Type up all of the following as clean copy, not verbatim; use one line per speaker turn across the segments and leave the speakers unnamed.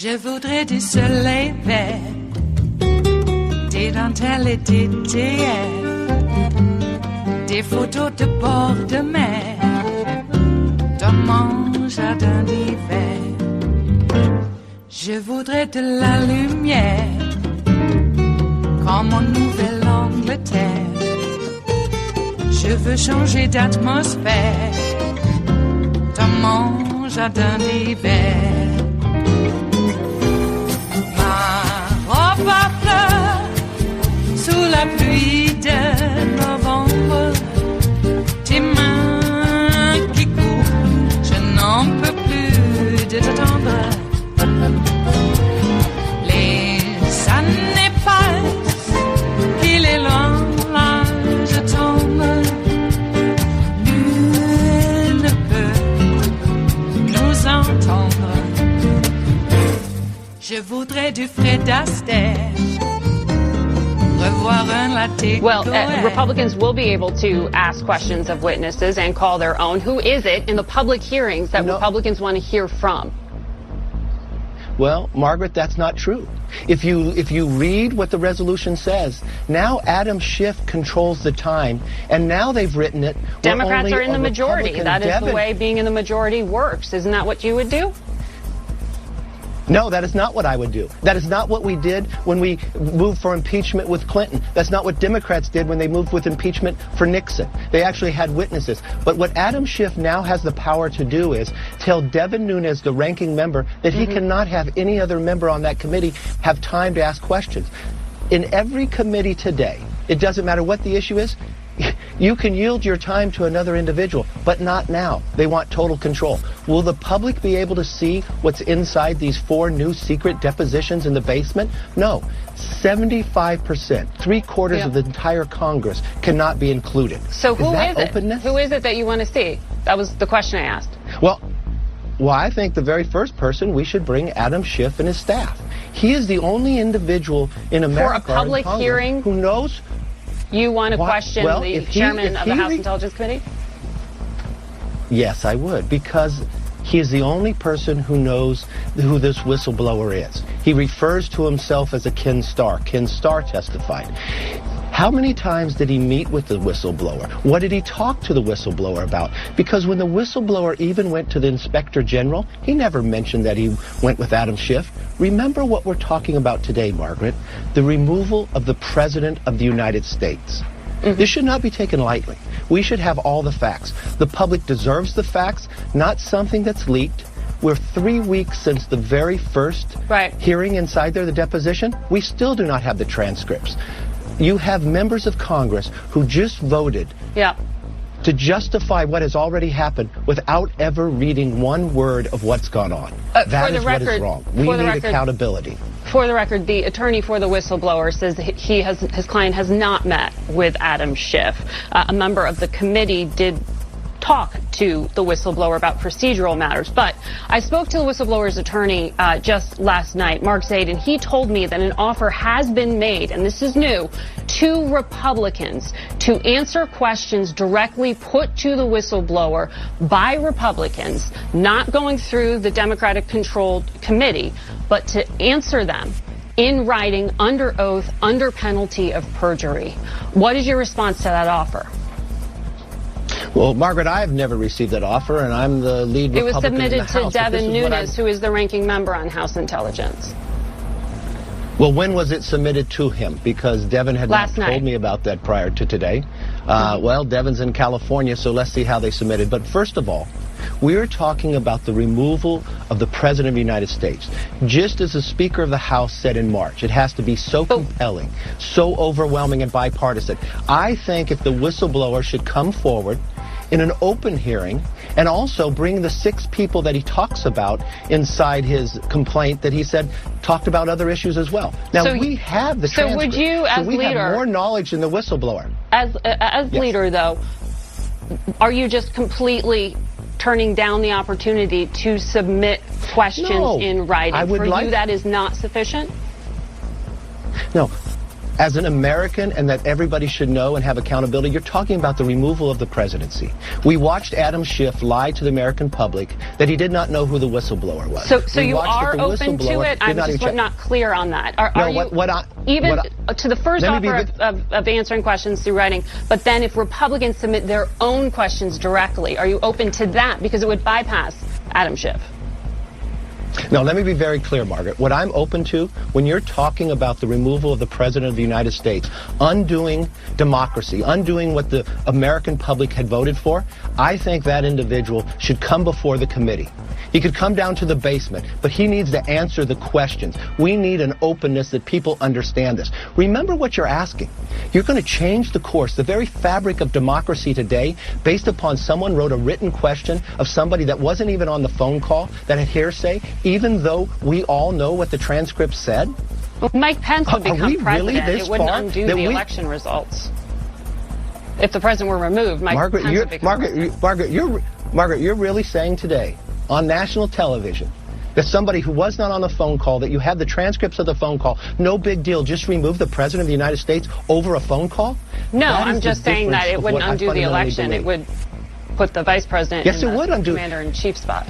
Je voudrais du soleil vert, des dentelles et des théières, des photos de bord de mer, dans mon jardin d'hiver. Je voudrais de la lumière, comme en Nouvelle-Angleterre. Je veux changer d'atmosphère, dans mon jardin d'hiver. Ma fleur sous la pluie de novembre, tes mains qui courent, je n'en peux plus de t'attendre. Les années passent, qu'il est loin, là je tombe. Nul ne peut nous entendre. Je voudrais du Fred Astaire, revoir un latte.
Well, Republicans will be able to ask questions of witnesses and call their own. Who is it in the public hearings that Republicans want to hear from?
Well, Margaret, that's not true. If you read what the resolution says, now Adam Schiff controls the time, and now they've written it.
Democrats are in the majority. That is the way being in the majority works. Isn't that what you would do?
No, that is not what I would do. That is not what we did when we moved for impeachment with Clinton. That's not what Democrats did when they moved with impeachment for Nixon. They actually had witnesses. But what Adam Schiff now has the power to do is tell Devin Nunes, the ranking member, that he cannot have any other member on that committee have time to ask questions. In every committee today, it doesn't matter what the issue is, you can yield your time to another individual, but not now. They want total control. Will the public be able to see what's inside these 4 new secret depositions in the basement? No. 75%, 3/4 of the entire Congress cannot be included.
So who is it?
Openness?
Who is it that you want to see? That was the question I asked.
Well, I think the very first person we should bring Adam Schiff and his staff. He is the only individual in America
for a public hearing
who knows.
You want to question the chairman of the House Intelligence Committee?
Yes, I would, because he is the only person who knows who this whistleblower is. He refers to himself as a Ken Starr. Ken Starr testified. How many times did he meet with the whistleblower? What did he talk to the whistleblower about? Because when the whistleblower even went to the Inspector General, he never mentioned that he went with Adam Schiff. Remember what we're talking about today, Margaret, the removal of the President of the United States. This should not be taken lightly. We should have all the facts. The public deserves the facts, not something that's leaked. We're 3 weeks since the very first hearing inside there, the deposition. We still do not have the transcripts. You have members of Congress who just voted to justify what has already happened without ever reading one word of what's gone on. That is what is wrong. We need accountability.
For the record, the attorney for the whistleblower says that his client has not met with Adam Schiff. A member of the committee did talk to the whistleblower about procedural matters. But I spoke to the whistleblower's attorney just last night, Mark Zaid, and he told me that an offer has been made, and this is new, to Republicans to answer questions directly put to the whistleblower by Republicans, not going through the Democratic-controlled committee, but to answer them in writing, under oath, under penalty of perjury. What is your response to that offer?
Well, Margaret, I have never received that offer, and I'm the lead Republican in the House.
It was submitted to Devin Nunes, who is the ranking member on House Intelligence.
Well, when was it submitted to him? Because Devin had not told me about that prior to today. Well, Devin's in California, so let's see how they submitted. But first of all, we are talking about the removal of the President of the United States. Just as the Speaker of the House said in March, it has to be so compelling, so overwhelming and bipartisan. I think if the whistleblower should come forward in an open hearing and also bring the 6 people that he talks about inside his complaint that he said talked about other issues as well. Now, we have the transcript.
So would you, as
we
leader,
have more knowledge than the whistleblower.
As leader, though, are you just completely turning down the opportunity to submit questions in writing? For you, that is not sufficient?
No. as an American, and that everybody should know and have accountability, you're talking about the removal of the presidency. We watched Adam Schiff lie to the American public that he did not know who the whistleblower was.
So you are open to it? I'm just not clear on that. To the first offer of answering questions through writing, but then if Republicans submit their own questions directly, are you open to that? Because it would bypass Adam Schiff.
Now, let me be very clear, Margaret. What I'm open to, when you're talking about the removal of the President of the United States, undoing democracy, undoing what the American public had voted for, I think that individual should come before the committee. He could come down to the basement, but he needs to answer the questions. We need an openness that people understand this. Remember what you're asking. You're going to change the course, the very fabric of democracy today, based upon someone wrote a written question of somebody that wasn't even on the phone call, that had hearsay, even though we all know what the transcript said?
Well, Mike Pence would become president. It wouldn't undo the election results. If the president were removed, Mike Pence would become president.
Margaret, you're really saying today, on national television, that somebody who was not on the phone call, that you have the transcripts of the phone call, no big deal, just remove the President of the United States over a phone call?
No, I'm just saying that it wouldn't undo the election. It would put the vice president in the commander-in-chief spot.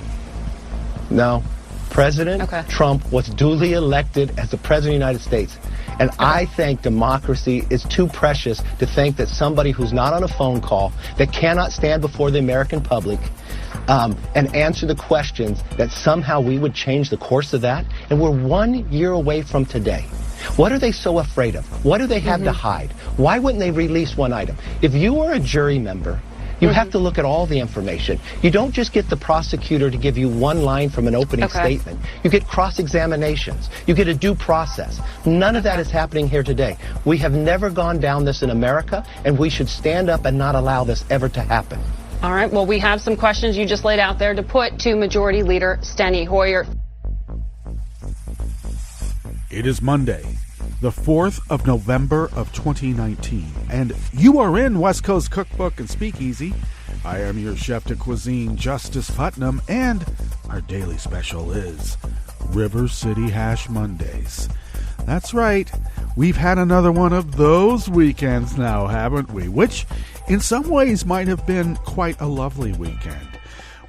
No. President Trump was duly elected as the President of the United States. And I think democracy is too precious to think that somebody who's not on a phone call, that cannot stand before the American public and answer the questions, that somehow we would change the course of that. And we're 1 year away from today. What are they so afraid of? What do they have to hide? Why wouldn't they release one item? If you are a jury member, you have to look at all the information. You don't just get the prosecutor to give you one line from an opening statement. You get cross-examinations. You get a due process. None of that is happening here today. We have never gone down this in America, and we should stand up and not allow this ever to happen.
All right. Well, we have some questions you just laid out there to put to Majority Leader Steny Hoyer.
It is Monday, the 4th of November of 2019, and you are in West Coast Cookbook and Speakeasy. I am your chef de cuisine, Justice Putnam, and our daily special is River City Hash Mondays. That's right, we've had another one of those weekends now, haven't we? Which, in some ways, might have been quite a lovely weekend.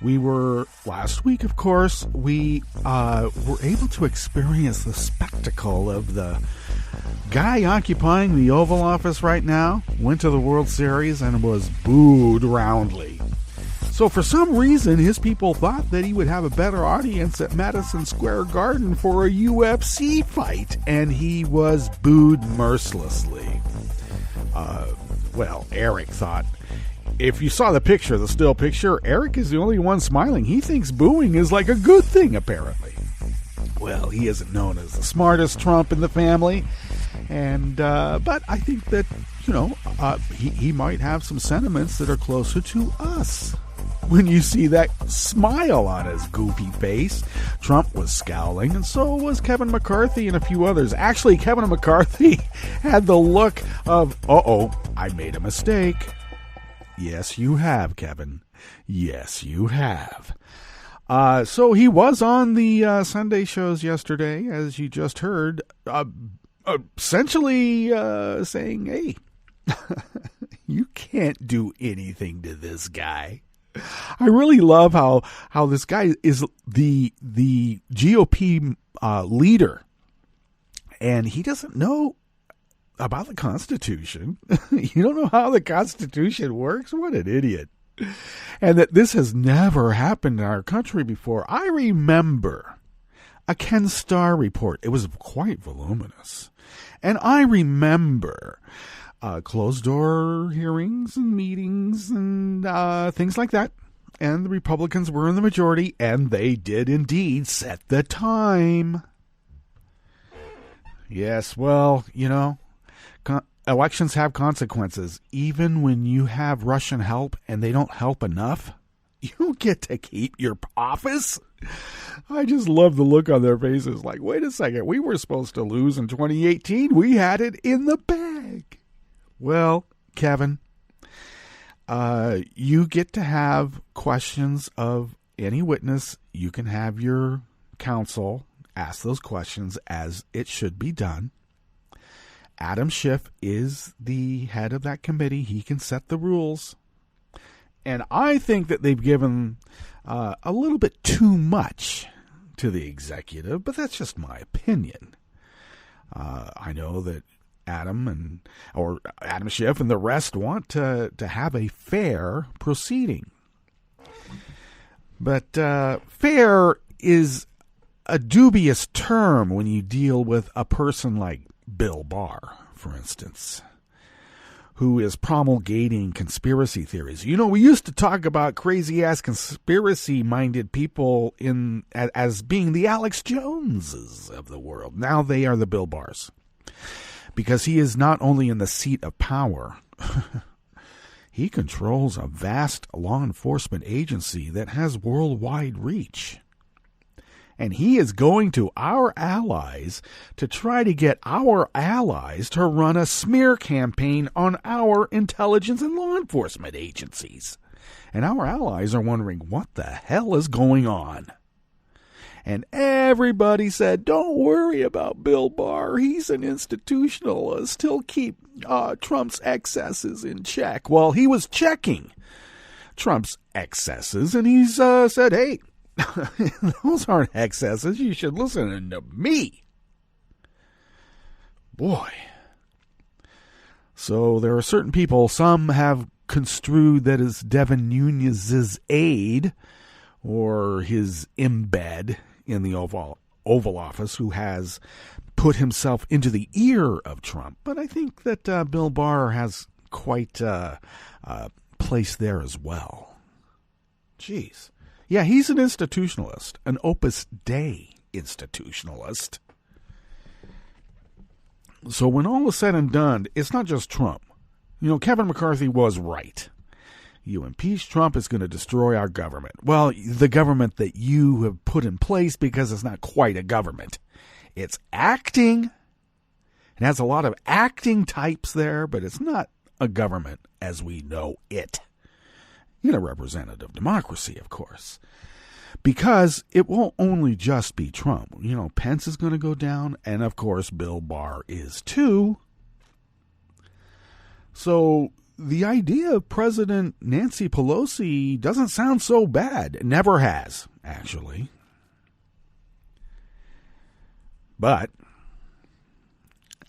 We were, last week, of course, we were able to experience the spectacle of the guy occupying the Oval Office right now, went to the World Series and was booed roundly. So for some reason, his people thought that he would have a better audience at Madison Square Garden for a UFC fight, and he was booed mercilessly. Well, Eric thought, if you saw the picture, the still picture, Eric is the only one smiling. He thinks booing is like a good thing, apparently. Well, he isn't known as the smartest Trump in the family, and but I think that, he might have some sentiments that are closer to us. When you see that smile on his goofy face, Trump was scowling, and so was Kevin McCarthy and a few others. Actually, Kevin McCarthy had the look of, uh-oh, I made a mistake. Yes, you have, Kevin. Yes, you have. So he was on the Sunday shows yesterday, as you just heard, essentially saying, hey, you can't do anything to this guy. I really love how this guy is the GOP leader, and he doesn't know about the Constitution. You don't know how the Constitution works? What an idiot. And that this has never happened in our country before. I remember a Ken Starr report. It was quite voluminous. And I remember closed-door hearings and meetings and things like that. And the Republicans were in the majority, and they did indeed set the time. Yes, well, elections have consequences. Even when you have Russian help and they don't help enough, you don't get to keep your office. I just love the look on their faces. Like, wait a second, we were supposed to lose in 2018. We had it in the bag. Well, Kevin, you get to have questions of any witness. You can have your counsel ask those questions as it should be done. Adam Schiff is the head of that committee. He can set the rules. And I think that they've given a little bit too much to the executive, but that's just my opinion. I know that Adam Schiff and the rest want to have a fair proceeding. But fair is a dubious term when you deal with a person like Bill Barr, for instance, who is promulgating conspiracy theories. You know, we used to talk about crazy-ass conspiracy-minded people as being the Alex Joneses of the world. Now they are the Bill Barrs. Because he is not only in the seat of power, he controls a vast law enforcement agency that has worldwide reach. And he is going to our allies to try to get our allies to run a smear campaign on our intelligence and law enforcement agencies. And our allies are wondering, what the hell is going on? And everybody said, don't worry about Bill Barr. He's an institutionalist. He'll keep Trump's excesses in check. Well, he was checking Trump's excesses, and he's said, hey, those aren't excesses. You should listen to me. Boy. So there are certain people, some have construed that as Devin Nunes's aide or his embed in the Oval Office, who has put himself into the ear of Trump. But I think that Bill Barr has quite a place there as well. Jeez. Yeah, he's an institutionalist, an Opus Dei institutionalist. So when all is said and done, it's not just Trump. You know, Kevin McCarthy was right. You impeach Trump, it's going to destroy our government. Well, the government that you have put in place, because it's not quite a government. It's acting. It has a lot of acting types there, but it's not a government as we know it. In a representative democracy, of course. Because it won't only just be Trump. You know, Pence is going to go down, and of course Bill Barr is too. So the idea of President Nancy Pelosi doesn't sound so bad. It never has, actually. But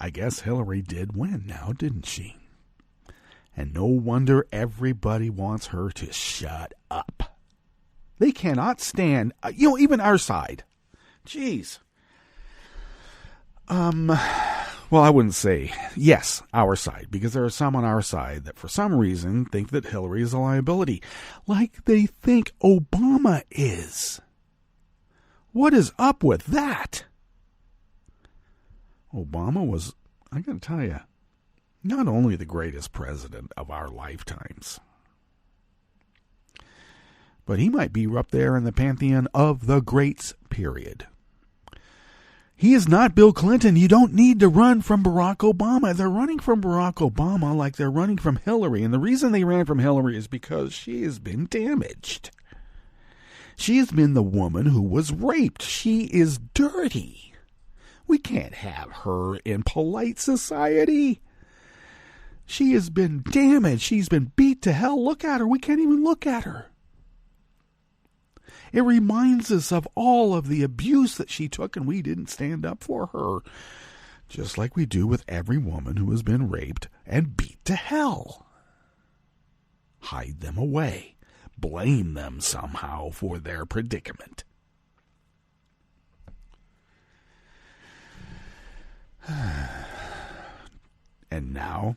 I guess Hillary did win now, didn't she? And no wonder everybody wants her to shut up. They cannot stand, even our side. Jeez. Well, I wouldn't say, yes, our side, because there are some on our side that for some reason think that Hillary is a liability, like they think Obama is. What is up with that? Obama was, I gotta tell you, not only the greatest president of our lifetimes, but he might be up there in the pantheon of the greats, period. He is not Bill Clinton. You don't need to run from Barack Obama. They're running from Barack Obama like they're running from Hillary. And the reason they ran from Hillary is because she has been damaged. She has been the woman who was raped. She is dirty. We can't have her in polite society. She has been damaged. She's been beat to hell. Look at her. We can't even look at her. It reminds us of all of the abuse that she took, and we didn't stand up for her. Just like we do with every woman who has been raped and beat to hell. Hide them away. Blame them somehow for their predicament. And now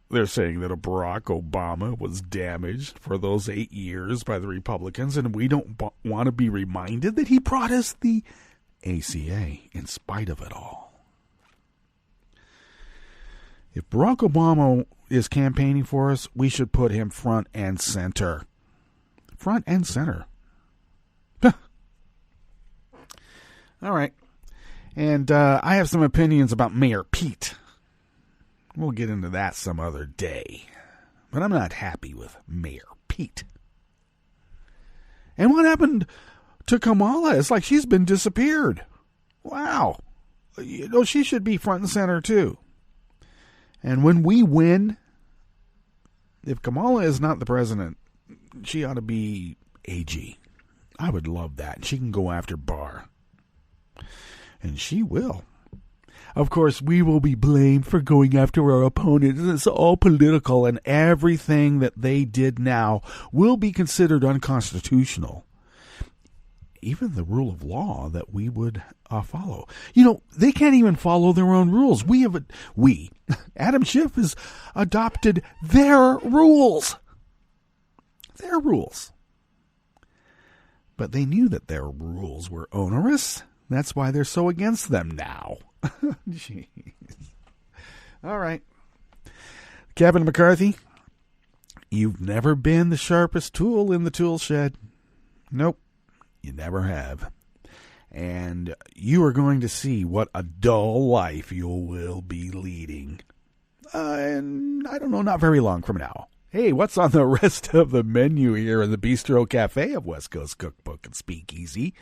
they're saying that Barack Obama was damaged for those 8 years by the Republicans, and we don't want to be reminded that he brought us the ACA in spite of it all. If Barack Obama is campaigning for us, we should put him front and center. Front and center. All right. And I have some opinions about Mayor Pete. We'll get into that some other day. But I'm not happy with Mayor Pete. And what happened to Kamala? It's like she's been disappeared. Wow. You know, she should be front and center too. And when we win, if Kamala is not the president, she ought to be AG. I would love that. She can go after Barr. And she will. Of course, we will be blamed for going after our opponents. It's all political, and everything that they did now will be considered unconstitutional. Even the rule of law that we would follow. You know, they can't even follow their own rules. Adam Schiff has adopted their rules. Their rules. But they knew that their rules were onerous. That's why they're so against them now. Jeez. All right. Kevin McCarthy, you've never been the sharpest tool in the tool shed. Nope, you never have. And you are going to see what a dull life you will be leading. And I don't know, not very long from now. Hey, what's on the rest of the menu here in the Bistro Cafe of West Coast Cookbook and Speakeasy?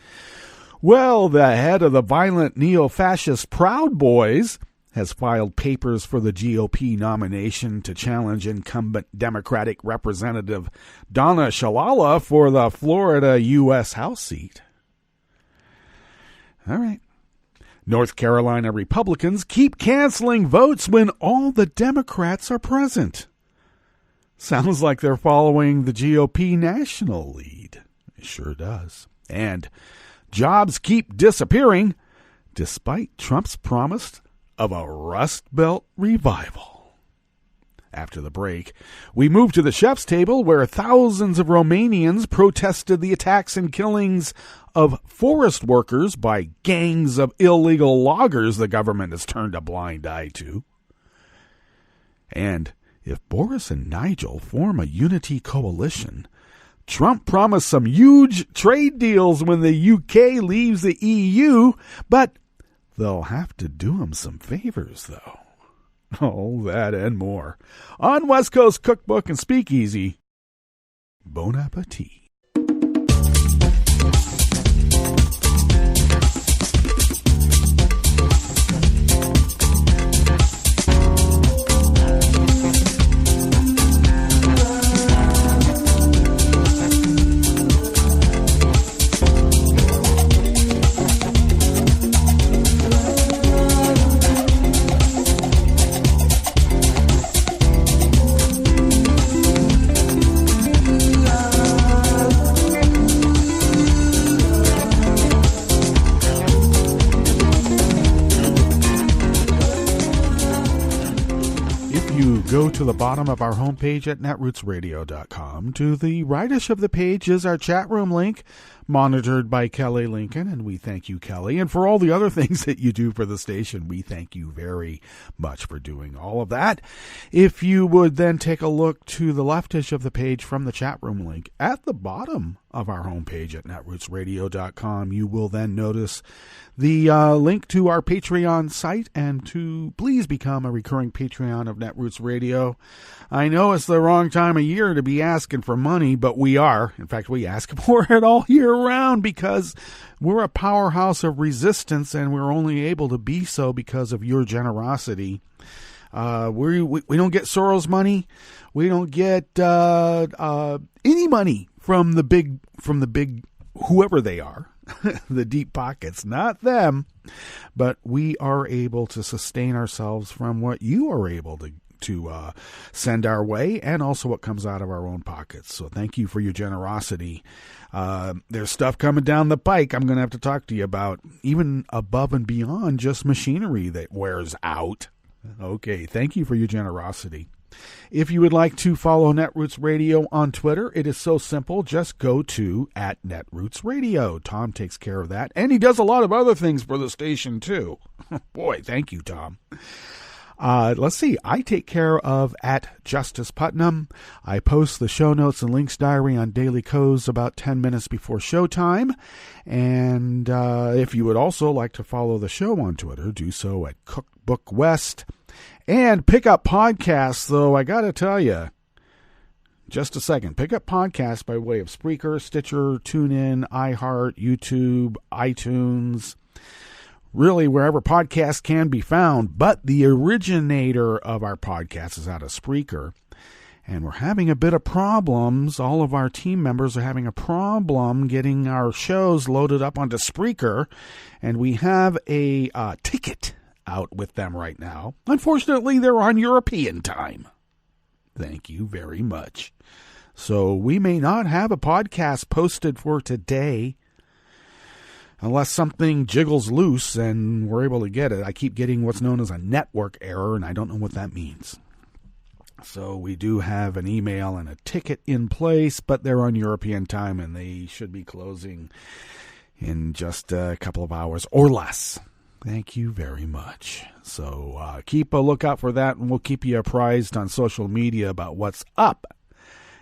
Well, the head of the violent neo-fascist Proud Boys has filed papers for the GOP nomination to challenge incumbent Democratic Representative Donna Shalala for the Florida U.S. House seat. All right. North Carolina Republicans keep canceling votes when all the Democrats are present. Sounds like they're following the GOP national lead. It sure does. And jobs keep disappearing despite Trump's promise of a Rust Belt revival. After the break, we move to the chef's table where thousands of Romanians protested the attacks and killings of forest workers by gangs of illegal loggers the government has turned a blind eye to. And if Boris and Nigel form a unity coalition, Trump promised some huge trade deals when the UK leaves the EU, but they'll have to do him some favors, though. Oh, that and more. On West Coast Cookbook and Speakeasy, bon appetit. Go to the bottom of our homepage at netrootsradio.com. To the rightish of the page is our chat room link, monitored by Kelly Lincoln, and we thank you, Kelly. And for all the other things that you do for the station, we thank you very much for doing all of that. If you would then take a look to the leftish of the page from the chat room link at the bottom of our homepage at netrootsradio.com, you will then notice the link to our Patreon site and to please become a recurring Patreon of Netroots Radio. I know it's the wrong time of year to be asking for money, but we are. In fact, we ask for it all year round because we're a powerhouse of resistance and we're only able to be so because of your generosity. We don't get Soros money. We don't get any money from the big whoever they are. The deep pockets, not them, but we are able to sustain ourselves from what you are able to send our way and also what comes out of our own pockets. So thank you for your generosity. There's stuff coming down the pike I'm going to have to talk to you about, even above and beyond just machinery that wears out. Okay, thank you for your generosity. If you would like to follow Netroots Radio on Twitter, it is so simple. Just go to @NetrootsRadio. Tom takes care of that. And he does a lot of other things for the station, too. Boy, thank you, Tom. Let's see. I take care of @JusticePutnam. I post the show notes and links diary on Daily Codes about 10 minutes before showtime. And if you would also like to follow the show on Twitter, do so at Cookbook West. And pick up podcasts, though, I got to tell you, just a second. Pick up podcasts by way of Spreaker, Stitcher, TuneIn, iHeart, YouTube, iTunes. really wherever podcasts can be found. But the originator of our podcast is out of Spreaker. And we're having a bit of problems. All of our team members are having a problem getting our shows loaded up onto Spreaker. And we have a ticket out with them right now. Unfortunately, they're on European time. Thank you very much. So we may not have a podcast posted for today unless something jiggles loose and we're able to get it. I keep getting what's known as a network error, and I don't know what that means. So we do have an email and a ticket in place, but they're on European time, and they should be closing in just a couple of hours or less. Thank you very much. So keep a lookout for that, and we'll keep you apprised on social media about what's up.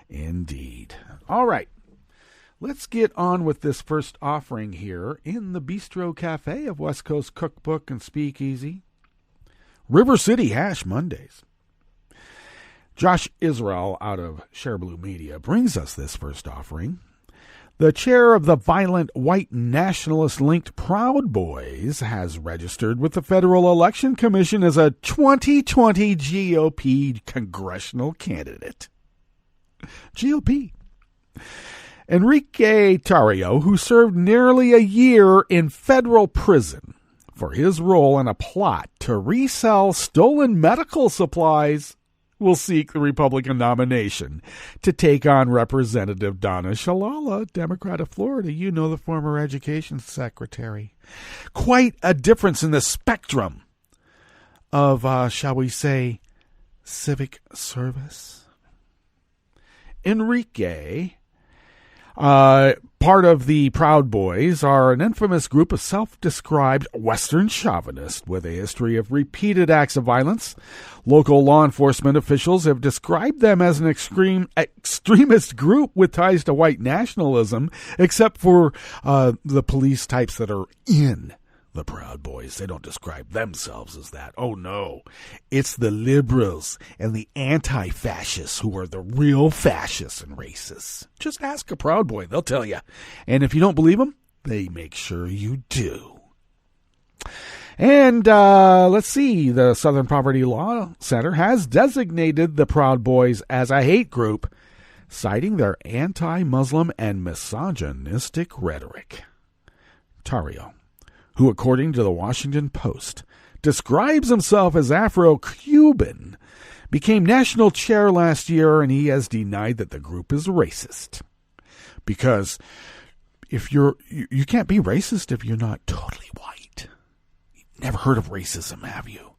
Indeed. All right. Let's get on with this first offering here in the Bistro Cafe of West Coast Cookbook and Speakeasy. River City Hash Mondays. Josh Israel out of Share Blue Media brings us this first offering. The chair of the violent white nationalist-linked Proud Boys has registered with the Federal Election Commission as a 2020 GOP congressional candidate. GOP. Enrique Tarrio, who served nearly a year in federal prison for his role in a plot to resell stolen medical supplies, will seek the Republican nomination to take on Representative Donna Shalala, Democrat of Florida. You know, the former education secretary. Quite a difference in the spectrum of, shall we say, civic service. Enrique, part of the Proud Boys, are an infamous group of self-described Western chauvinists with a history of repeated acts of violence. Local law enforcement officials have described them as an extremist group with ties to white nationalism, except for the police types that are in the Proud Boys. They don't describe themselves as that. Oh, no. It's the liberals and the anti-fascists who are the real fascists and racists. Just ask a Proud Boy. They'll tell you. And if you don't believe them, they make sure you do. And let's see. The Southern Poverty Law Center has designated the Proud Boys as a hate group, citing their anti-Muslim and misogynistic rhetoric. Tarrio, who, according to the Washington Post, describes himself as Afro-Cuban, became national chair last year, and he has denied that the group is racist. Because if you can't be racist if you're not totally white. You've never heard of racism, have you?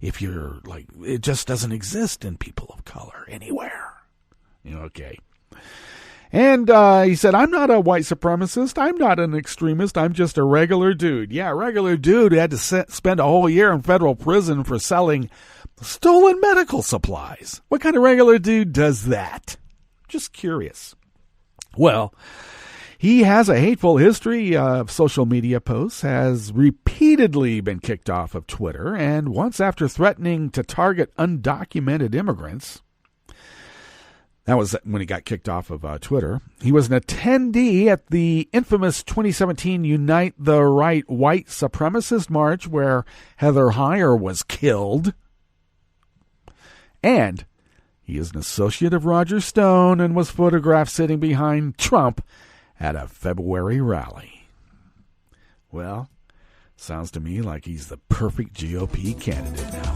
If you're like, it just doesn't exist in people of color anywhere. Okay. And he said, I'm not a white supremacist. I'm not an extremist. I'm just a regular dude. Yeah, regular dude who had to spend a whole year in federal prison for selling stolen medical supplies. What kind of regular dude does that? Just curious. Well, he has a hateful history of social media posts, has repeatedly been kicked off of Twitter, and once after threatening to target undocumented immigrants. That was when he got kicked off of Twitter. He was an attendee at the infamous 2017 Unite the Right White Supremacist March where Heather Heyer was killed. And he is an associate of Roger Stone and was photographed sitting behind Trump at a February rally. Well, sounds to me like he's the perfect GOP candidate now.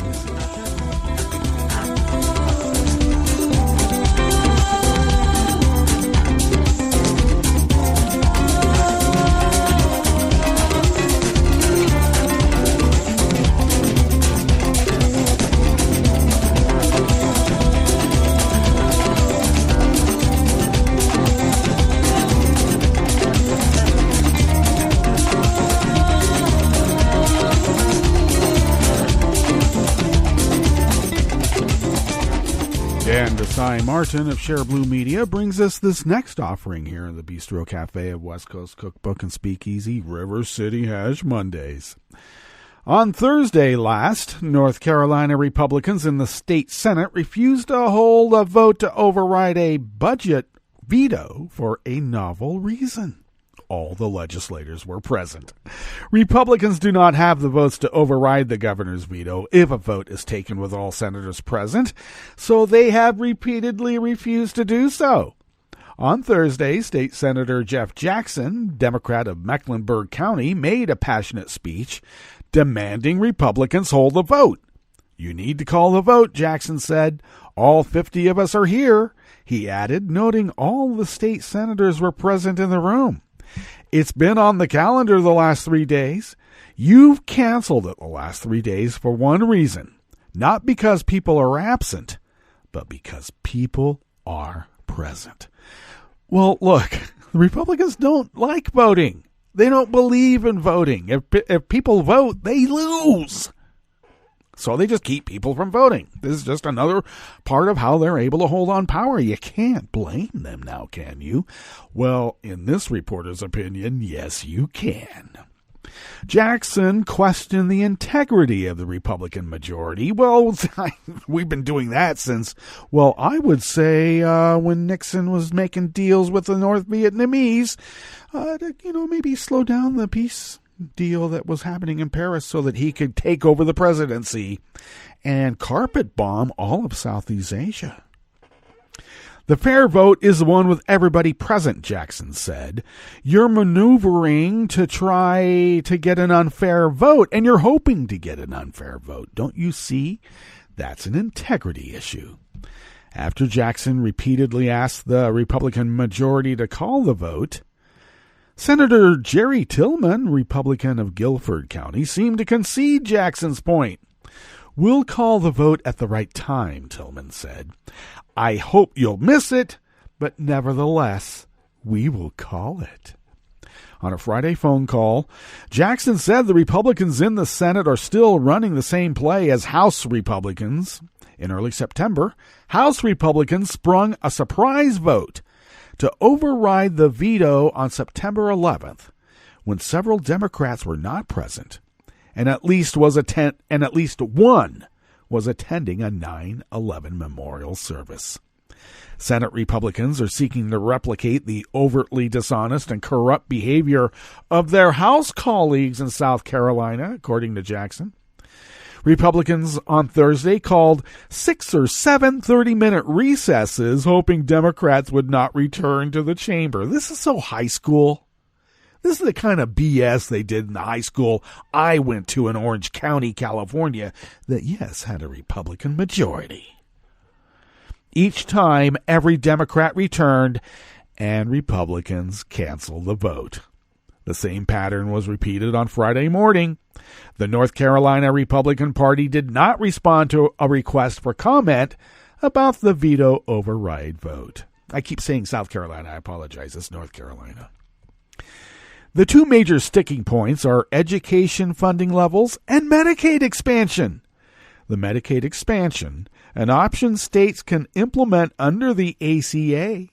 And Desai Martin of Share Blue Media brings us this next offering here in the Bistro Cafe of West Coast Cookbook and Speakeasy, River City Hash Mondays. On Thursday last, North Carolina Republicans in the state Senate refused to hold a vote to override a budget veto for a novel reason. all the legislators were present. Republicans do not have the votes to override the governor's veto if a vote is taken with all senators present, so they have repeatedly refused to do so. On Thursday, State Senator Jeff Jackson, Democrat of Mecklenburg County, made a passionate speech demanding Republicans hold the vote. "You need to call the vote," Jackson said. "All 50 of us are here," he added, noting all the state senators were present in the room. "It's been on the calendar the last 3 days. You've canceled it the last 3 days for one reason, not because people are absent, but because people are present." Well, look, the Republicans don't like voting. They don't believe in voting. If people vote, they lose. So they just keep people from voting. This is just another part of how they're able to hold on power. You can't blame them now, can you? Well, in this reporter's opinion, yes, you can. Jackson questioned the integrity of the Republican majority. Well, we've been doing that since, well, I would say when Nixon was making deals with the North Vietnamese, to, maybe slow down the peace deal that was happening in Paris so that he could take over the presidency and carpet bomb all of Southeast Asia. "The fair vote is the one with everybody present," Jackson said. "You're maneuvering to try to get an unfair vote, and you're hoping to get an unfair vote. Don't you see? That's an integrity issue." After Jackson repeatedly asked the Republican majority to call the vote, Senator Jerry Tillman, Republican of Guilford County, seemed to concede Jackson's point. "We'll call the vote at the right time," Tillman said. "I hope you'll miss it, but nevertheless, we will call it." On a Friday phone call, Jackson said the Republicans in the Senate are still running the same play as House Republicans. In early September, House Republicans sprung a surprise vote to override the veto on September 11th, when several Democrats were not present, and at least one was attending a 9/11 memorial service. Senate Republicans are seeking to replicate the overtly dishonest and corrupt behavior of their House colleagues in South Carolina, according to Jackson. Republicans on Thursday called 6 or 7 30-minute recesses, hoping Democrats would not return to the chamber. This is so high school. This is the kind of BS they did in the high school I went to in Orange County, California, that, yes, had a Republican majority. Each time, every Democrat returned, and Republicans canceled the vote. The same pattern was repeated on Friday morning. The North Carolina Republican Party did not respond to a request for comment about the veto override vote. I keep saying South Carolina. I apologize. It's North Carolina. The two major sticking points are education funding levels and Medicaid expansion. The Medicaid expansion, an option states can implement under the ACA,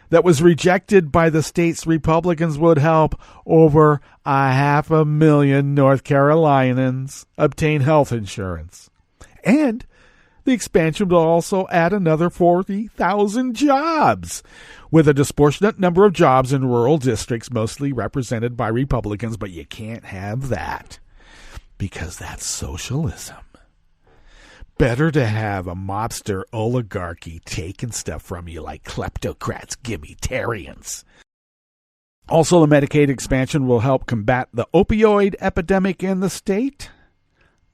that was rejected by the state's Republicans, would help over 500,000 North Carolinians obtain health insurance. And the expansion will also add another 40,000 jobs, with a disproportionate number of jobs in rural districts mostly represented by Republicans. But you can't have that because that's socialism. Better to have a mobster oligarchy taking stuff from you like kleptocrats, gimmitarians. Also, the Medicaid expansion will help combat the opioid epidemic in the state.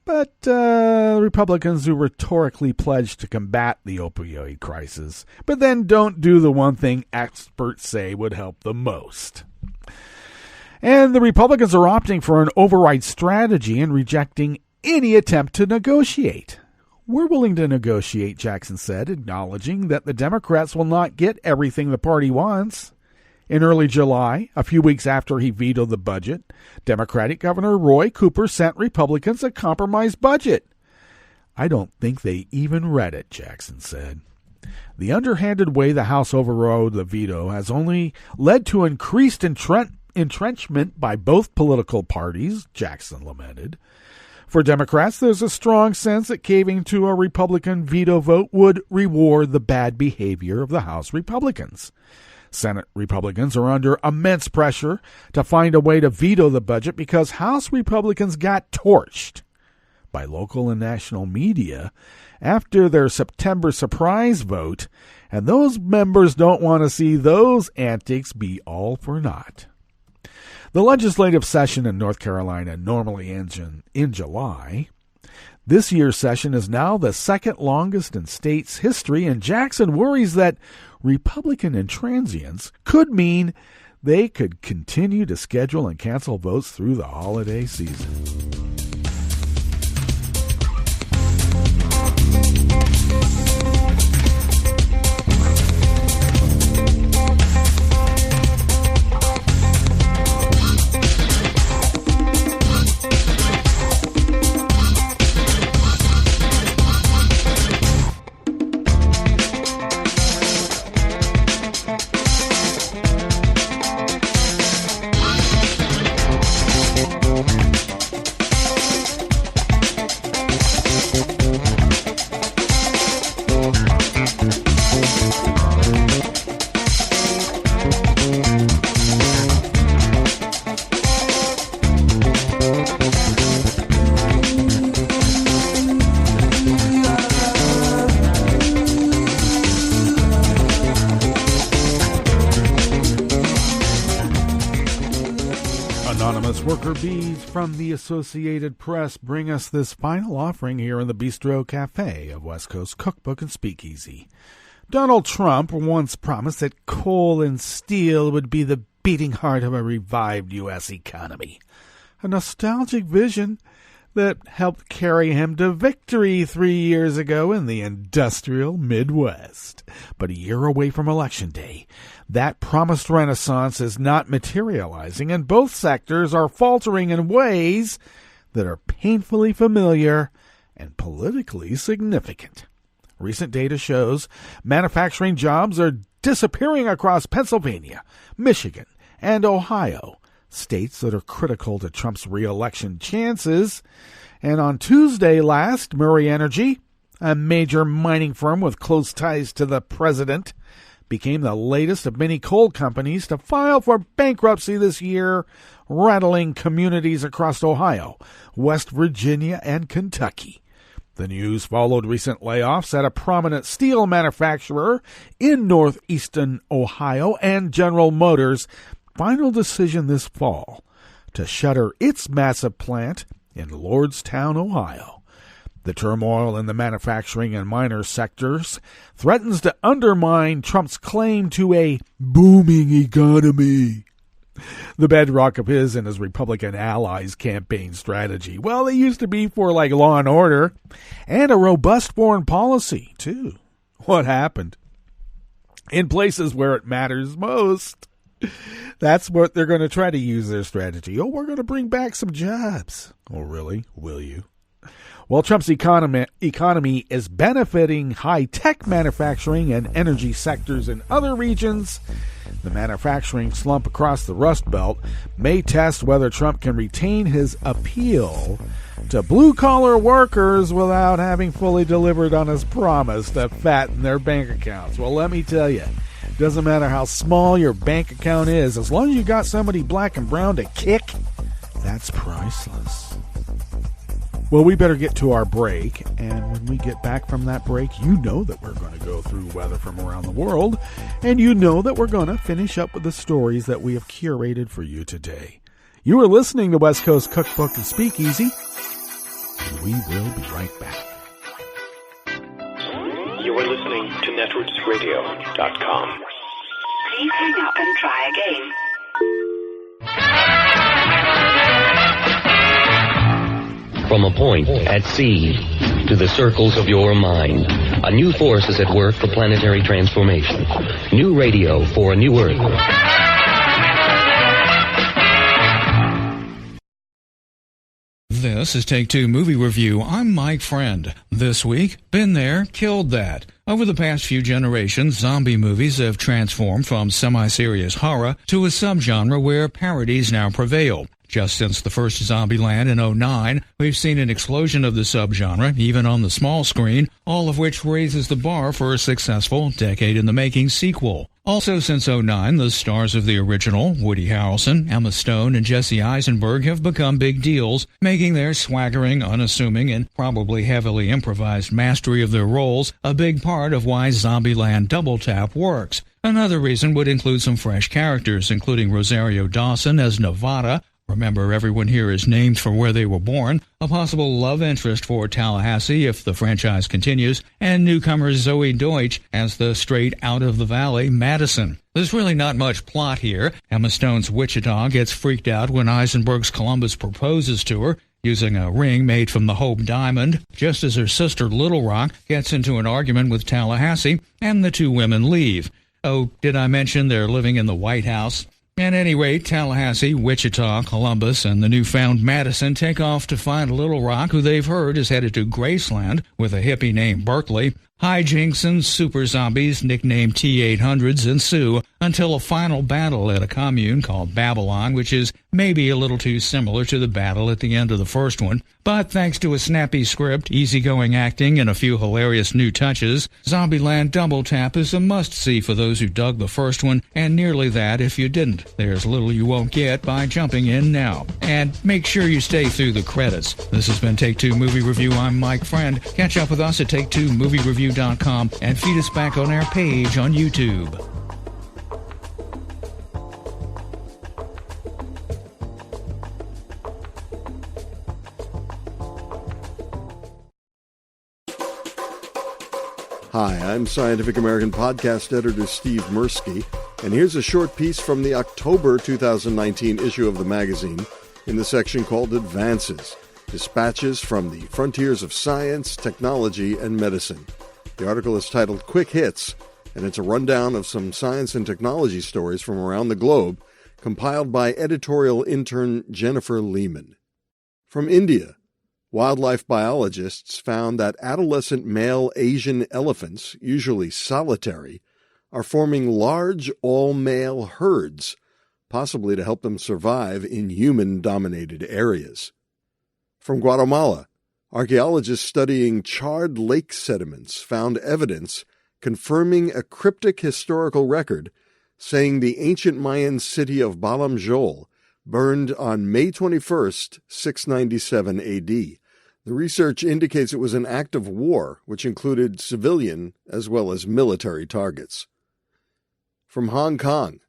But Republicans who rhetorically pledge to combat the opioid crisis, but then don't do the one thing experts say would help the most. And the Republicans are opting for an override strategy and rejecting any attempt to negotiate. "We're willing to negotiate," Jackson said, acknowledging that the Democrats will not get everything the party wants. In early July, a few weeks after he vetoed the budget, Democratic Governor Roy Cooper sent Republicans a compromise budget. "I don't think they even read it," Jackson said. The underhanded way the House overrode the veto has only led to increased entrenchment by both political parties, Jackson lamented. For Democrats, there's a strong sense that caving to a Republican veto vote would reward the bad behavior of the House Republicans. Senate Republicans are under immense pressure to find a way to veto the budget because House Republicans got torched by local and national media after their September surprise vote, and those members don't want to see those antics be all for naught. The legislative session in North Carolina normally ends in July. This year's session is now the second longest in state's history, and Jackson worries that Republican intransience could mean they could continue to schedule and cancel votes through the holiday season. Worker bees from the Associated Press bring us this final offering here in the Bistro Cafe of West Coast Cookbook and Speakeasy. Donald Trump once promised that coal and steel would be the beating heart of a revived U.S. economy. A nostalgic vision that helped carry him to victory 3 years ago in the industrial Midwest. But a year away from Election Day, that promised renaissance is not materializing, and both sectors are faltering in ways that are painfully familiar and politically significant. Recent data shows manufacturing jobs are disappearing across Pennsylvania, Michigan, and Ohio, states that are critical to Trump's re-election chances. And on Tuesday last, Murray Energy, a major mining firm with close ties to the president, became the latest of many coal companies to file for bankruptcy this year, rattling communities across Ohio, West Virginia, and Kentucky. The news followed recent layoffs at a prominent steel manufacturer in northeastern Ohio and General Motors' final decision this fall to shutter its massive plant in Lordstown, Ohio. The turmoil in the manufacturing and miner sectors threatens to undermine Trump's claim to a booming economy, the bedrock of his and his Republican allies' campaign strategy. Well, they used to be for like law and order and a robust foreign policy, too. What happened? In places where it matters most, that's what they're going to try to use their strategy. Oh, we're going to bring back some jobs. Oh, really? Will you? Well, Trump's economy is benefiting high-tech manufacturing and energy sectors in other regions. The manufacturing slump across the Rust Belt may test whether Trump can retain his appeal to blue-collar workers without having fully delivered on his promise to fatten their bank accounts. Well, let me tell you, it doesn't matter how small your bank account is, as long as you got somebody black and brown to kick, that's priceless. Well, we better get to our break, and when we get back from that break, you know that we're going to go through weather from around the world, and you know that we're going to finish up with the stories that we have curated for you today. You are listening to West Coast Cookbook and Speakeasy, and we will be right back.
You are listening to netrootsradio.com.
Please hang up and try again.
From a point at sea to the circles of your mind, a new force is at work for planetary transformation. New radio for a new Earth.
This is Take Two Movie Review. I'm Mike Friend. This week, been there, killed that. Over the past few generations, zombie movies have transformed from semi-serious horror to a subgenre where parodies now prevail. Just since the first Zombieland in 2009, we've seen an explosion of the subgenre, even on the small screen, all of which raises the bar for a successful decade-in-the-making sequel. Also since 2009, the stars of the original, Woody Harrelson, Emma Stone, and Jesse Eisenberg, have become big deals, making their swaggering, unassuming, and probably heavily improvised mastery of their roles a big part of why Zombieland Double Tap works. Another reason would include some fresh characters, including Rosario Dawson as Nevada. Remember, everyone here is named for where they were born, a possible love interest for Tallahassee if the franchise continues, and newcomer Zoe Deutsch as the straight out-of-the-valley Madison. There's really not much plot here. Emma Stone's Wichita gets freaked out when Eisenberg's Columbus proposes to her, using a ring made from the Hope Diamond, just as her sister Little Rock gets into an argument with Tallahassee, and the two women leave. Oh, did I mention they're living in the White House? At any rate, Tallahassee, Wichita, Columbus, and the newfound Madison take off to find Little Rock, who they've heard is headed to Graceland with a hippie named Berkeley. Hijinks and super zombies, nicknamed T-800s, ensue until a final battle at a commune called Babylon, which is maybe a little too similar to the battle at the end of the first one. But thanks to a snappy script, easygoing acting, and a few hilarious new touches, Zombieland Double Tap is a must-see for those who dug the first one, and nearly that if you didn't. There's little you won't get by jumping in now. And make sure you stay through the credits. This has been Take Two Movie Review. I'm Mike Friend. Catch up with us at Take2MovieReview.com and feed us back on our page on YouTube.
Hi, I'm Scientific American podcast editor Steve Mirsky, and here's a short piece from the October 2019 issue of the magazine in the section called Advances, Dispatches from the Frontiers of Science, Technology, and Medicine. The article is titled Quick Hits, and it's a rundown of some science and technology stories from around the globe, compiled by editorial intern Jennifer Lehman. From India, wildlife biologists found that adolescent male Asian elephants, usually solitary, are forming large all-male herds, possibly to help them survive in human-dominated areas. From Guatemala, archaeologists studying charred lake sediments found evidence confirming a cryptic historical record saying the ancient Mayan city of Balamjol burned on May 21st, 697 AD. The research indicates it was an act of war, which included civilian as well as military targets. From Hong Kong,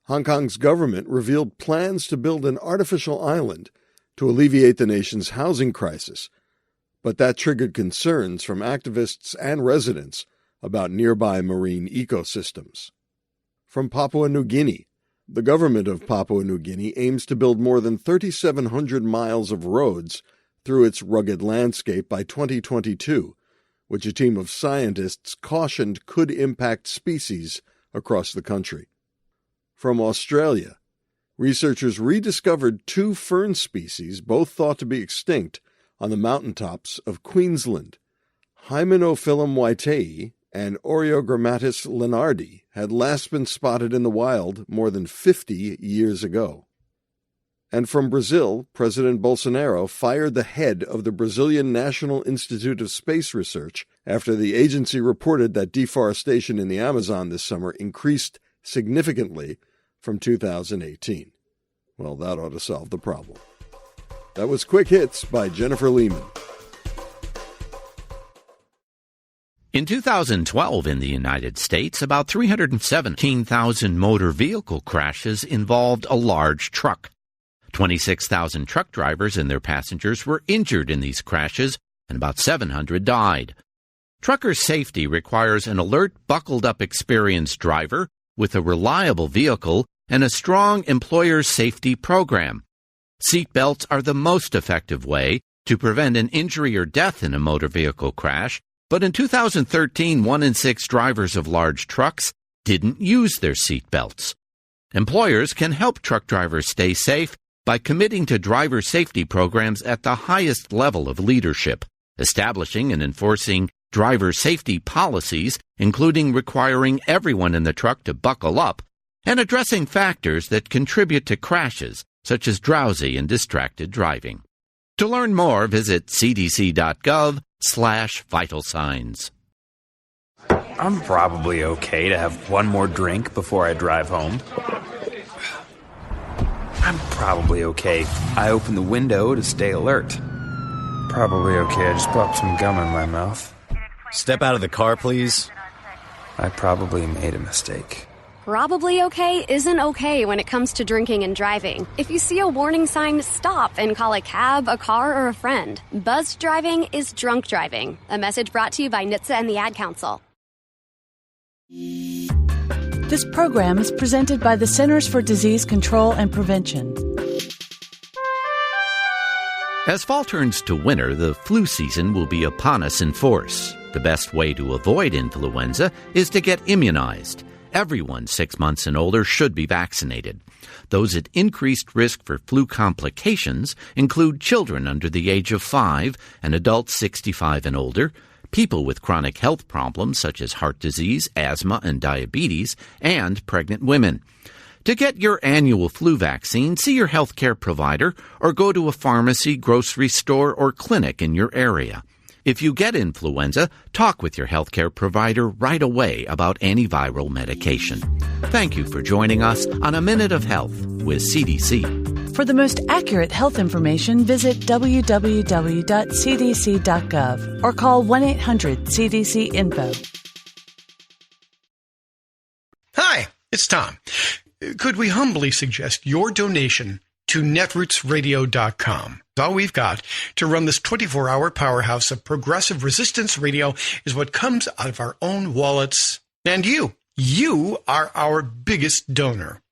Hong Kong's government revealed plans to build an artificial island to alleviate the nation's housing crisis, but that triggered concerns from activists and residents about nearby marine ecosystems. From Papua New Guinea, the government of Papua New Guinea aims to build more than 3,700 miles of roads through its rugged landscape by 2022, which a team of scientists cautioned could impact species across the country. From Australia, researchers rediscovered two fern species, both thought to be extinct, on the mountaintops of Queensland. Hymenophyllum whitei and Oreogrammatis lenardi had last been spotted in the wild more than 50 years ago. And from Brazil, President Bolsonaro fired the head of the Brazilian National Institute of Space Research after the agency reported that deforestation in the Amazon this summer increased significantly from 2018. Well, that ought to solve the problem. That was Quick Hits by Jennifer Lehman.
In 2012 in the United States, about 317,000 motor vehicle crashes involved a large truck. 26,000 truck drivers and their passengers were injured in these crashes, and about 700 died. Trucker safety requires an alert, buckled-up, experienced driver with a reliable vehicle and a strong employer safety program. Seatbelts are the most effective way to prevent an injury or death in a motor vehicle crash, but in 2013, 1 in 6 drivers of large trucks didn't use their seatbelts. Employers can help truck drivers stay safe by committing to driver safety programs at the highest level of leadership, establishing and enforcing driver safety policies, including requiring everyone in the truck to buckle up, and addressing factors that contribute to crashes, such as drowsy and distracted driving. To learn more, visit cdc.gov/vital signs.
I'm probably okay to have one more drink before I drive home. I'm probably okay. I open the window to stay alert. Probably okay. I just popped some gum in my mouth.
Step out of the car, please.
I probably made a mistake.
Probably okay isn't okay when it comes to drinking and driving. If you see a warning sign, stop and call a cab, a car, or a friend. Buzzed driving is drunk driving. A message brought to you by NHTSA and the Ad Council.
This program is presented by the Centers for Disease Control and Prevention.
As fall turns to winter, the flu season will be upon us in force. The best way to avoid influenza is to get immunized. Everyone 6 months and older should be vaccinated. Those at increased risk for flu complications include children under the age of 5 and adults 65 and older, people with chronic health problems such as heart disease, asthma, and diabetes, and pregnant women. To get your annual flu vaccine, see your healthcare provider or go to a pharmacy, grocery store, or clinic in your area. If you get influenza, talk with your healthcare provider right away about antiviral medication. Thank you for joining us on A Minute of Health with CDC.
For the most accurate health information, visit www.cdc.gov or call 1-800-CDC-INFO.
Hi, it's Tom. Could we humbly suggest your donation to netrootsradio.com? All we've got to run this 24-hour powerhouse of progressive resistance radio is what comes out of our own wallets. And you are our biggest donor.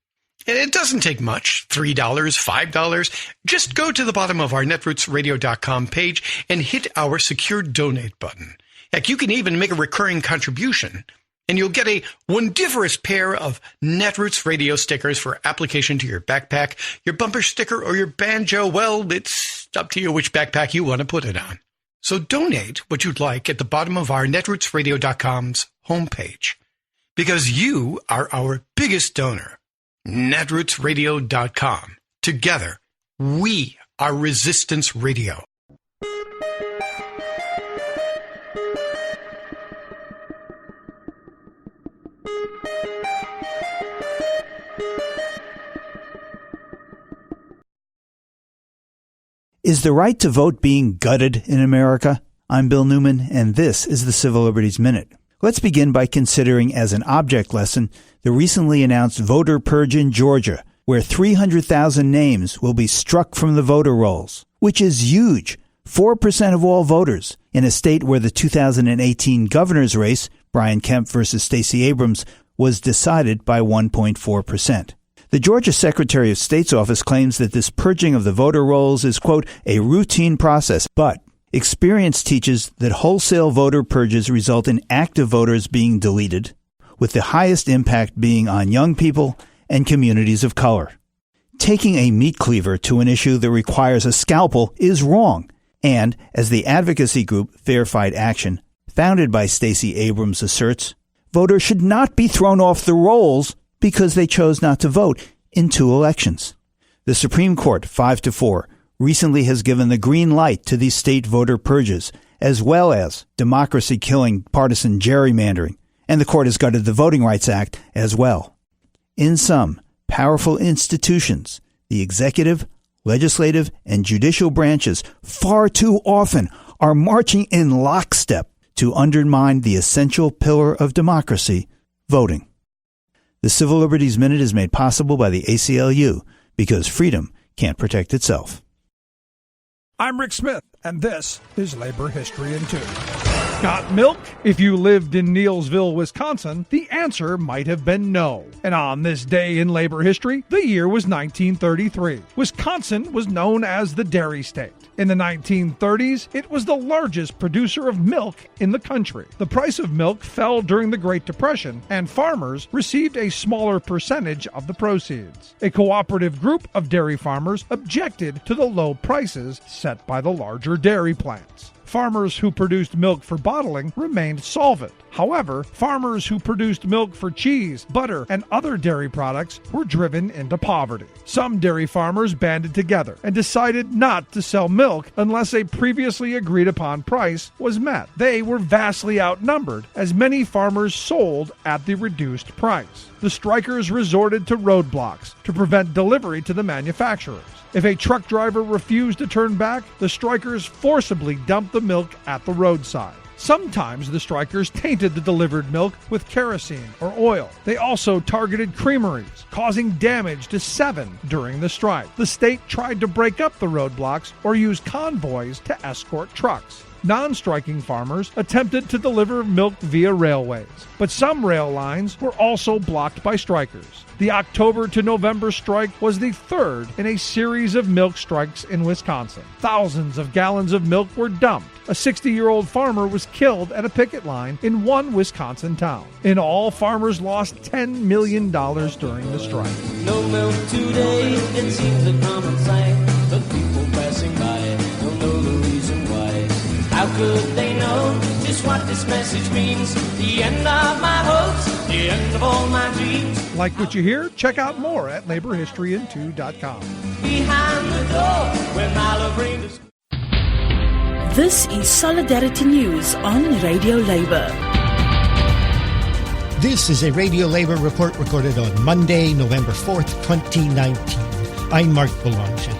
And it doesn't take much, $3, $5. Just go to the bottom of our netrootsradio.com page and hit our secure donate button. Heck, you can even make a recurring contribution. And you'll get a wondiferous pair of Netroots radio stickers for application to your backpack, your bumper sticker, or your banjo. Well, it's up to you which backpack you want to put it on. So donate what you'd like at the bottom of our netrootsradio.com's homepage. Because you are our biggest donor. Netrootsradio.com. Together, we are Resistance Radio.
Is the right to vote being gutted in America? I'm Bill Newman, and this is the Civil Liberties Minute. Let's begin by considering as an object lesson the recently announced voter purge in Georgia, where 300,000 names will be struck from the voter rolls, which is huge, 4% of all voters, in a state where the 2018 governor's race, Brian Kemp versus Stacey Abrams, was decided by 1.4%. The Georgia Secretary of State's office claims that this purging of the voter rolls is, quote, a routine process, but experience teaches that wholesale voter purges result in active voters being deleted, with the highest impact being on young people and communities of color. Taking a meat cleaver to an issue that requires a scalpel is wrong, and, as the advocacy group Fair Fight Action, founded by Stacey Abrams, asserts, voters should not be thrown off the rolls because they chose not to vote in 2 elections. The Supreme Court, 5-4, recently has given the green light to these state voter purges, as well as democracy-killing partisan gerrymandering, and the court has gutted the Voting Rights Act as well. In sum, powerful institutions, the executive, legislative, and judicial branches far too often are marching in lockstep to undermine the essential pillar of democracy, voting. The Civil Liberties Minute is made possible by the ACLU because freedom can't protect itself.
I'm Rick Smith, and this is Labor History in 2. Got milk? If you lived in Neilsville, Wisconsin, the answer might have been no. And on this day in labor history, the year was 1933. Wisconsin was known as the dairy state. In the 1930s, it was the largest producer of milk in the country. The price of milk fell during the Great Depression, and farmers received a smaller percentage of the proceeds. A cooperative group of dairy farmers objected to the low prices set by the larger dairy plants. farmers who produced milk for bottling remained solvent. However, farmers who produced milk for cheese, butter, and other dairy products were driven into poverty. Some dairy farmers banded together and decided not to sell milk unless a previously agreed upon price was met. They were vastly outnumbered, as many farmers sold at the reduced price. The strikers resorted to roadblocks to prevent delivery to the manufacturers. If a truck driver refused to turn back, the strikers forcibly dumped the milk at the roadside. Sometimes the strikers tainted the delivered milk with kerosene or oil. They also targeted creameries, causing damage to 7 during the strike. The state tried to break up the roadblocks or use convoys to escort trucks. Non-striking farmers attempted to deliver milk via railways, but some rail lines were also blocked by strikers. The October to November strike was the third in a series of milk strikes in Wisconsin. Thousands of gallons of milk were dumped. A 60-year-old farmer was killed at a picket line in one Wisconsin town. In all, farmers lost $10 million during the strike.
No milk today, it seems a common sight, but people passing by don't know the reason why. How could they know just what this message means? The end of my hopes, the end of all my dreams.
Like what you hear? Check out more at laborhistoryin2.com.
Behind the door where my love reigns.
This is Solidarity News on Radio Labour.
This is a Radio Labour report recorded on Monday, November 4th, 2019. I'm Mark Boulanger.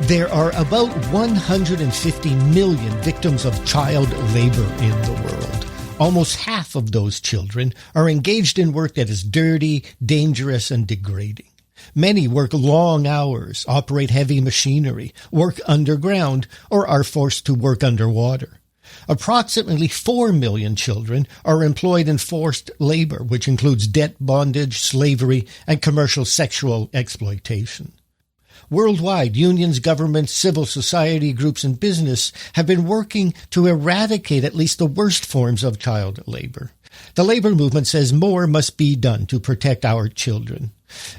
There are about 150 million victims of child labor in the world. Almost half of those children are engaged in work that is dirty, dangerous, and degrading. Many work long hours, operate heavy machinery, work underground, or are forced to work underwater. Approximately 4 million children are employed in forced labor, which includes debt bondage, slavery, and commercial sexual exploitation. Worldwide, unions, governments, civil society groups, and business have been working to eradicate at least the worst forms of child labor. The labor movement says more must be done to protect our children.